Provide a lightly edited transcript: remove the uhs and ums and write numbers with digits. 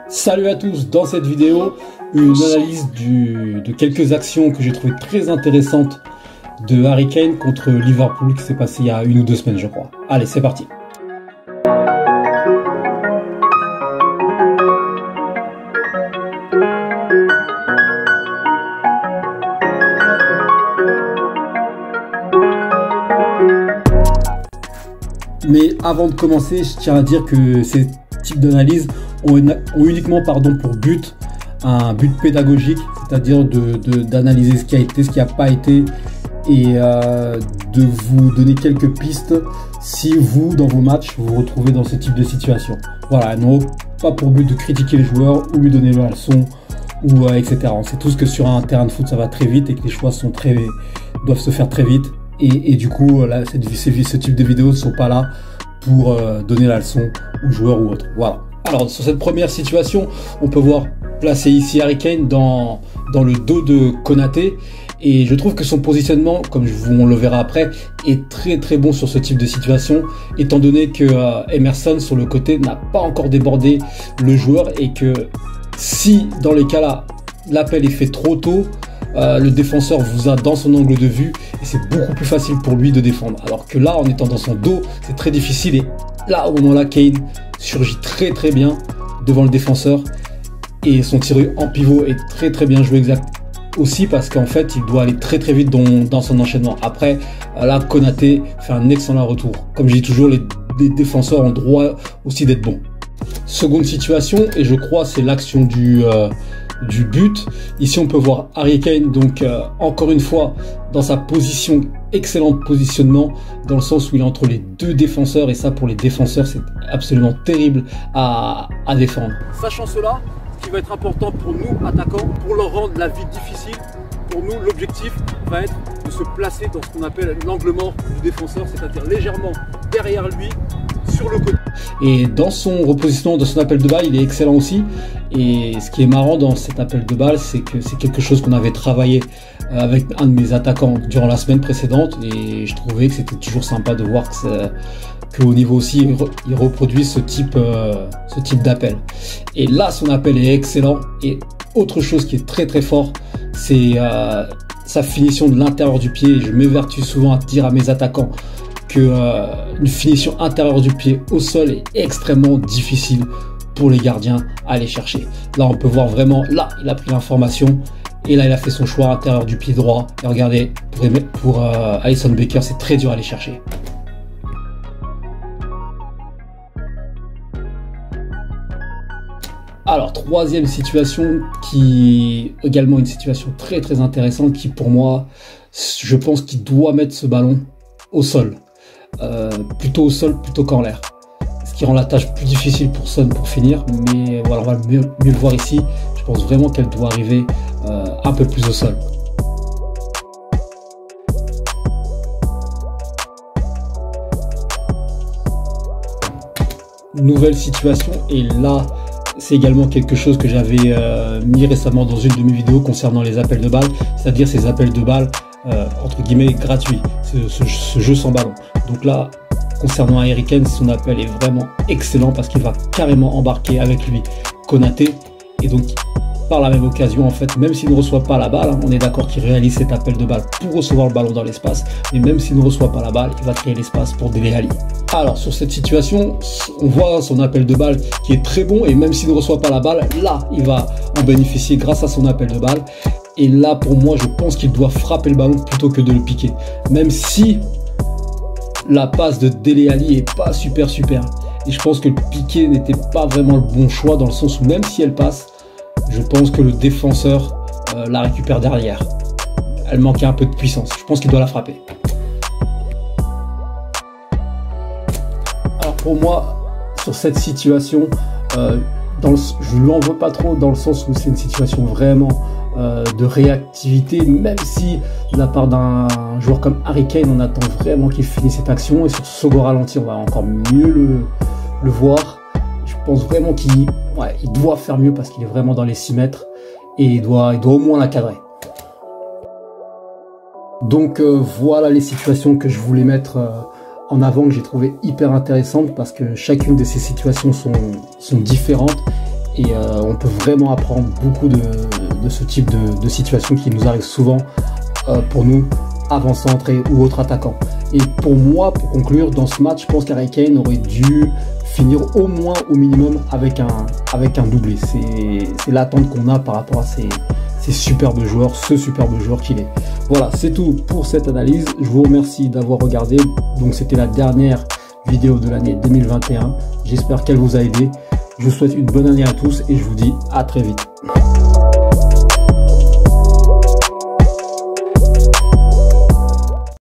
Salut à tous, dans cette vidéo, une analyse de quelques actions que j'ai trouvées très intéressantes de Harry Kane contre Liverpool qui s'est passé il y a 1 ou 2 semaines je crois. Allez, c'est parti. Mais avant de commencer, je tiens à dire que ces types d'analyses ont uniquement pour but un but pédagogique, c'est-à-dire d'analyser ce qui a été, ce qui n'a pas été, et de vous donner quelques pistes si vous, dans vos matchs, vous vous retrouvez dans ce type de situation. Voilà, non, pas pour but de critiquer les joueurs ou lui donner la leçon, ou etc. On sait tous que sur un terrain de foot, ça va très vite et que les choix doivent se faire très vite. Et du coup, là, ce type de vidéos ne sont pas là pour donner la leçon aux joueurs ou autres. Voilà. Alors, sur cette première situation, on peut voir placer ici Harry Kane dans le dos de Konaté. Et je trouve que son positionnement, comme on le verra après, est très très bon sur ce type de situation, étant donné que Emerson, sur le côté, n'a pas encore débordé le joueur et que si, dans les cas là, l'appel est fait trop tôt, le défenseur vous a dans son angle de vue et c'est beaucoup plus facile pour lui de défendre. Alors que là, en étant dans son dos, c'est très difficile et là, au moment là, Kane surgit très très bien devant le défenseur et son tir en pivot est très très bien joué exact aussi parce qu'en fait, il doit aller très très vite dans son enchaînement. Après, là, Konaté fait un excellent retour. Comme je dis toujours, les défenseurs ont droit aussi d'être bons. Seconde situation, et je crois c'est l'action du but. Ici on peut voir Harry Kane donc encore une fois dans sa position, excellent positionnement dans le sens où il est entre les deux défenseurs et ça pour les défenseurs c'est absolument terrible à défendre. Sachant cela, ce qui va être important pour nous attaquants, pour leur rendre la vie difficile, pour nous l'objectif va être de se placer dans ce qu'on appelle l'angle mort du défenseur, c'est-à-dire légèrement derrière lui sur le côté. Et dans son repositionnement, dans son appel de balle, il est excellent aussi. Et ce qui est marrant dans cet appel de balle, c'est que c'est quelque chose qu'on avait travaillé avec un de mes attaquants durant la semaine précédente. Et je trouvais que c'était toujours sympa de voir qu'au niveau aussi, il reproduit ce type d'appel. Et là, son appel est excellent. Et autre chose qui est très très fort, c'est sa finition de l'intérieur du pied. Je m'évertue souvent à dire à mes attaquants que une finition intérieure du pied au sol est extrêmement difficile pour les gardiens à aller chercher. Là, on peut voir vraiment, là, il a pris l'information et là, il a fait son choix intérieur du pied droit. Et regardez, pour Alisson Becker, c'est très dur à aller chercher. Alors, troisième situation qui est également une situation très très intéressante qui pour moi, je pense qu'il doit mettre ce ballon au sol. Plutôt au sol plutôt qu'en l'air, ce qui rend la tâche plus difficile pour Son pour finir, mais voilà, on va mieux le voir ici. Je pense vraiment qu'elle doit arriver un peu plus au sol. Nouvelle situation, et là c'est également quelque chose que j'avais mis récemment dans une de mes vidéos concernant les appels de balles, c'est-à-dire ces appels de balles entre guillemets gratuits, ce jeu sans ballon. Donc là, concernant Harry Kane, son appel est vraiment excellent parce qu'il va carrément embarquer avec lui Konaté et donc par la même occasion en fait, même s'il ne reçoit pas la balle, hein, on est d'accord qu'il réalise cet appel de balle pour recevoir le ballon dans l'espace, mais même s'il ne reçoit pas la balle, il va créer l'espace pour Dele Alli. Alors sur cette situation, on voit son appel de balle qui est très bon et même s'il ne reçoit pas la balle, là il va en bénéficier grâce à son appel de balle. Et là pour moi je pense qu'il doit frapper le ballon plutôt que de le piquer, même si la passe de Dele Alli est pas super et je pense que le piqué n'était pas vraiment le bon choix dans le sens où même si elle passe, je pense que le défenseur la récupère derrière. Elle manquait un peu de puissance, je pense qu'il doit la frapper. Alors pour moi, sur cette situation, je ne l'en veux pas trop dans le sens où c'est une situation vraiment de réactivité, même si de la part d'un joueur comme Harry Kane, on attend vraiment qu'il finisse cette action et sur ce second ralenti, on va encore mieux le voir. Je pense vraiment qu'il doit faire mieux parce qu'il est vraiment dans les 6 mètres et il doit au moins la cadrer. Donc voilà les situations que je voulais mettre en avant, que j'ai trouvé hyper intéressantes parce que chacune de ces situations sont différentes et on peut vraiment apprendre beaucoup de ce type de situation qui nous arrive souvent pour nous, avant-centre ou autres attaquants. Et pour moi, pour conclure, dans ce match, je pense qu'Harry Kane aurait dû finir au moins, au minimum, avec un doublé. C'est l'attente qu'on a par rapport à ces superbes joueurs, ce superbe joueur qu'il est. Voilà, c'est tout pour cette analyse. Je vous remercie d'avoir regardé. Donc c'était la dernière vidéo de l'année 2021. J'espère qu'elle vous a aidé. Je vous souhaite une bonne année à tous et je vous dis à très vite.